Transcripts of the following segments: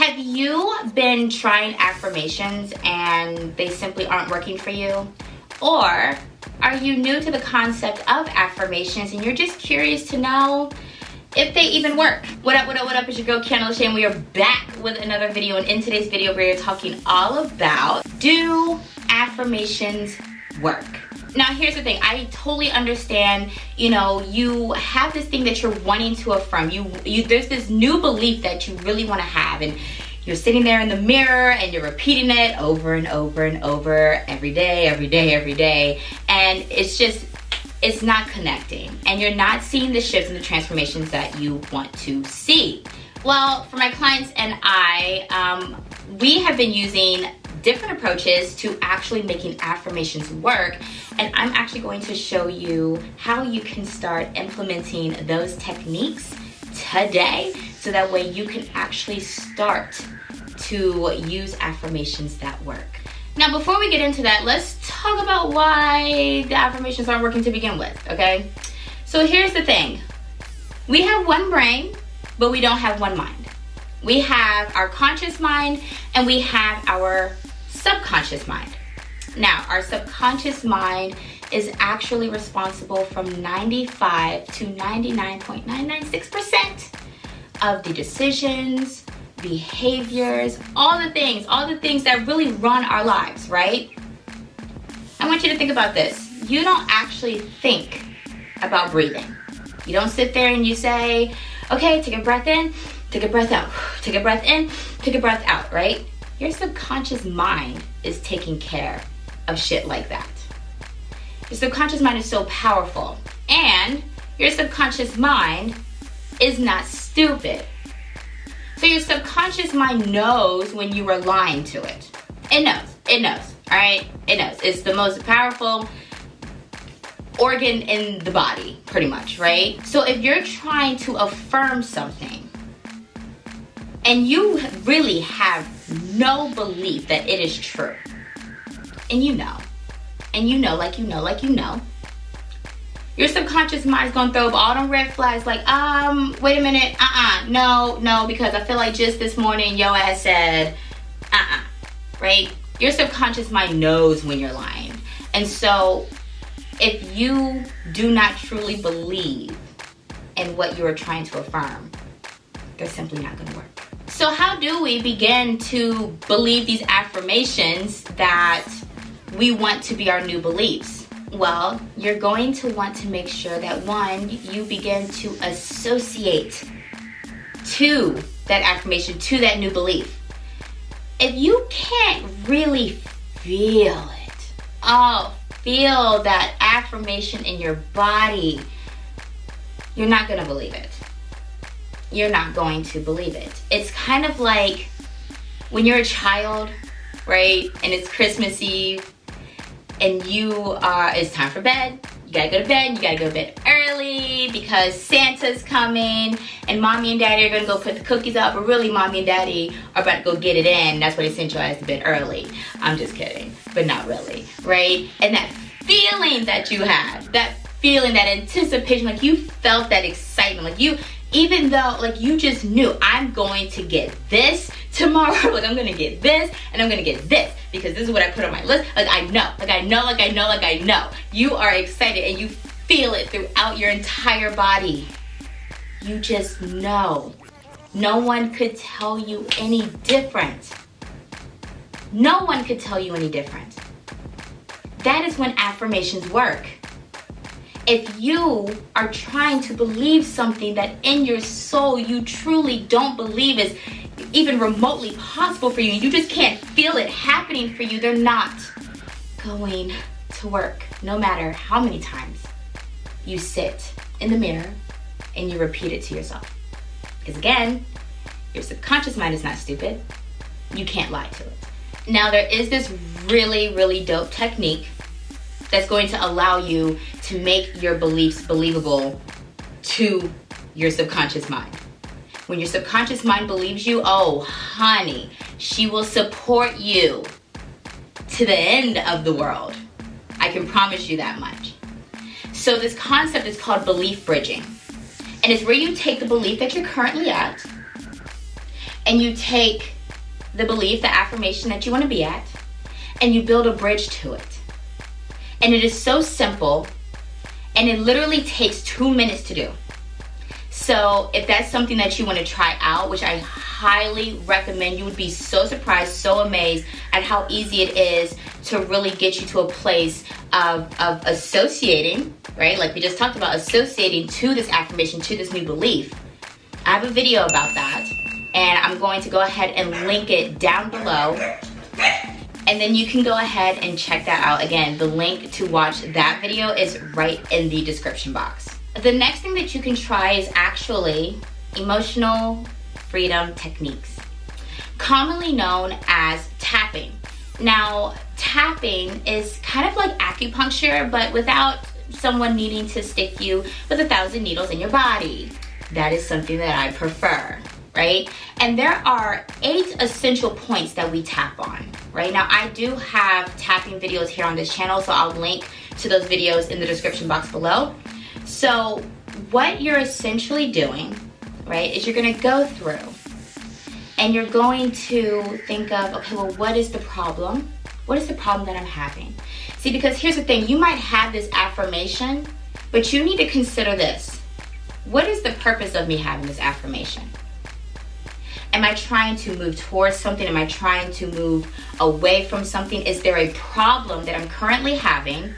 Have you been trying affirmations and they simply aren't working for you? Or are you new to the concept of affirmations and you're just curious to know if they even work? What up, what up, what up? It's your girl Quiana LaChé and we are back with another video. And in today's video, we're talking all about, do affirmations work? Now, here's the thing. I totally understand, you have this thing that you're wanting to affirm. There's this new belief that you really want to have, and you're sitting there in the mirror and you're repeating it over and over and over every day, and it's not connecting, and you're not seeing the shifts and the transformations that you want to see. Well, for my clients and I, we have been using different approaches to actually making affirmations work, and I'm actually going to show you how you can start implementing those techniques today, so that way you can actually start to use affirmations that work. Now, before we get into that, let's talk about why the affirmations aren't working to begin with, okay? So here's the thing. We have one brain, but we don't have one mind. We have our conscious mind and we have our subconscious mind. Now, our subconscious mind is actually responsible from 95 to 99.996% of the decisions, behaviors, all the things that really run our lives, right? I want you to think about this. You don't actually think about breathing. You don't sit there and you say, okay, take a breath in, take a breath out, take a breath in, take a breath out, right? Your subconscious mind is taking care of shit like that. Your subconscious mind is so powerful, and your subconscious mind is not stupid. So your subconscious mind knows when you are lying to it. It knows, all right? It knows. It's the most powerful organ in the body, pretty much, right? So if you're trying to affirm something and you really have no belief that it is true, and you know, your subconscious mind is gonna throw up all them red flags like, wait a minute, no, because I feel like just this morning your ass said, right? Your subconscious mind knows when you're lying. And so if you do not truly believe in what you are trying to affirm, they're simply not gonna work. So how do we begin to believe these affirmations that we want to be our new beliefs? Well, you're going to want to make sure that, one, you begin to associate to that affirmation, to that new belief. If you can't really feel it, feel that affirmation in your body, you're not going to believe it. You're not going to believe it. It's kind of like when you're a child, right? And it's Christmas Eve and it's time for bed. You gotta go to bed. You gotta go to bed early because Santa's coming and mommy and daddy are gonna go put the cookies up, but really mommy and daddy are about to go get it in. That's why they sent your ass to bed early. I'm just kidding, but not really, right? And that feeling that you had, that feeling, that anticipation, like you felt that excitement, like even though like you just knew, I'm going to get this tomorrow, like I'm gonna get this and I'm gonna get this because this is what I put on my list. Like I know. You are excited and you feel it throughout your entire body. You just know. No one could tell you any different. No one could tell you any different. That is when affirmations work. If you are trying to believe something that in your soul you truly don't believe is even remotely possible for you, you just can't feel it happening for you, they're not going to work, no matter how many times you sit in the mirror and you repeat it to yourself. Because again, your subconscious mind is not stupid. You can't lie to it. Now, there is this really, really dope technique that's going to allow you to make your beliefs believable to your subconscious mind. When your subconscious mind believes you, oh honey, she will support you to the end of the world. I can promise you that much. So this concept is called belief bridging. And it's where you take the belief that you're currently at, and you take the belief, the affirmation that you want to be at, and you build a bridge to it. And it is so simple, and it literally takes 2 minutes to do. So if that's something that you want to try out, which I highly recommend, you would be so surprised, so amazed at how easy it is to really get you to a place of associating, right? Like we just talked about, associating to this affirmation, to this new belief. I have a video about that, and I'm going to go ahead and link it down below. And then you can go ahead and check that out. Again, the link to watch that video is right in the description box. The next thing that you can try is actually emotional freedom techniques, commonly known as tapping. Now, tapping is kind of like acupuncture, but without someone needing to stick you with 1,000 needles in your body. That is something that I prefer, right? And there are 8 essential points that we tap on, right? Now, I do have tapping videos here on this channel, so I'll link to those videos in the description box below. So what you're essentially doing, right, is you're going to go through and you're going to think of, okay, well, what is the problem? What is the problem that I'm having? See, because here's the thing, you might have this affirmation, but you need to consider this. What is the purpose of me having this affirmation? Am I trying to move towards something? Am I trying to move away from something? Is there a problem that I'm currently having?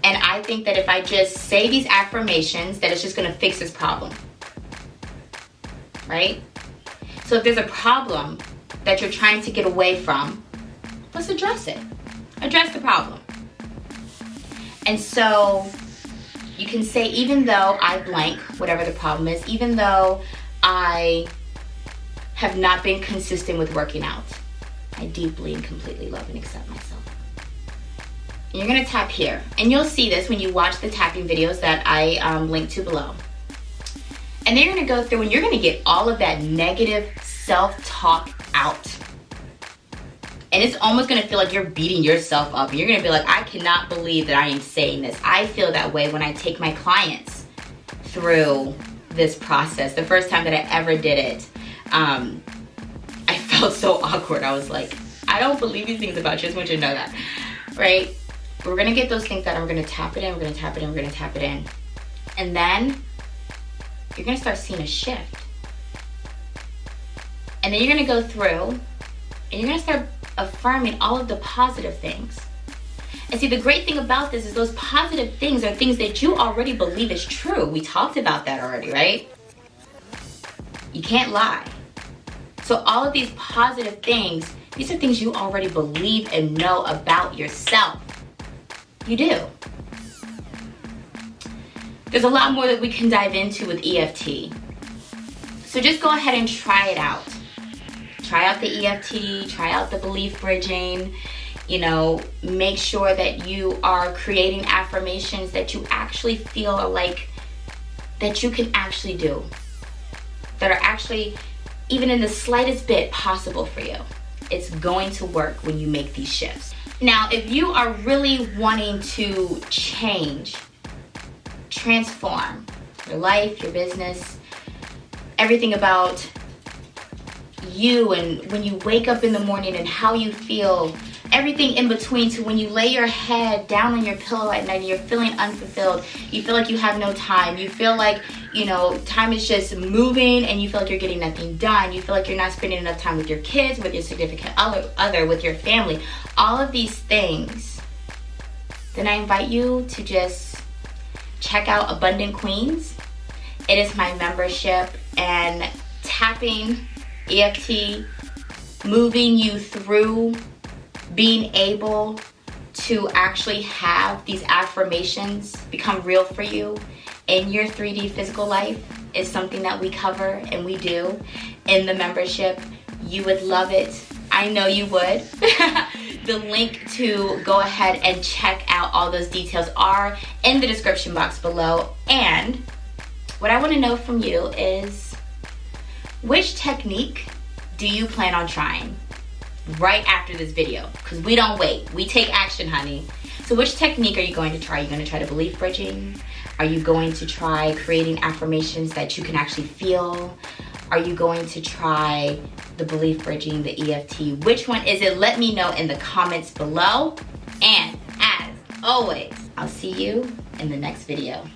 And I think that if I just say these affirmations, that it's just going to fix this problem, right? So if there's a problem that you're trying to get away from, let's address it. Address the problem. And so you can say, even though I blank, whatever the problem is, even though I have not been consistent with working out, I deeply and completely love and accept myself. And you're gonna tap here, and you'll see this when you watch the tapping videos that I link to below. And then you're gonna go through and you're gonna get all of that negative self-talk out. And it's almost gonna feel like you're beating yourself up. And you're gonna be like, I cannot believe that I am saying this. I feel that way when I take my clients through this process. The first time that I ever did it, I felt so awkward. I was like, I don't believe these things about you. I just want you to know that, right? We're gonna get those things that we're gonna tap it in, we're gonna tap it in, we're gonna tap it in. And then you're gonna start seeing a shift. And then you're gonna go through and you're gonna start affirming all of the positive things. And see, the great thing about this is those positive things are things that you already believe is true. We talked about that already, right? You can't lie. So all of these positive things, these are things you already believe and know about yourself. You do. There's a lot more that we can dive into with EFT. So just go ahead and try it out. Try out the EFT, try out the belief bridging, you know, make sure that you are creating affirmations that you actually feel like that you can actually do, that are actually even in the slightest bit possible for you. It's going to work when you make these shifts. Now, if you are really wanting to change, transform your life, your business, everything about you, and when you wake up in the morning and how you feel, everything in between, to when you lay your head down on your pillow at night and you're feeling unfulfilled, you feel like you have no time, you feel like, you know, time is just moving and you feel like you're getting nothing done, you feel like you're not spending enough time with your kids, with your significant other, with your family, all of these things, then I invite you to just check out Abundant Queens. It is my membership, and tapping, EFT, moving you through being able to actually have these affirmations become real for you in your 3D physical life is something that we cover and we do in the membership. You would love it. I know you would. The link to go ahead and check out all those details are in the description box below. And what I want to know from you is, which technique do you plan on trying right after this video? Because we don't wait. We take action, honey. So which technique are you going to try? Are you going to try the belief bridging? Are you going to try creating affirmations that you can actually feel? Are you going to try the belief bridging, the EFT? Which one is it? Let me know in the comments below. And as always, I'll see you in the next video.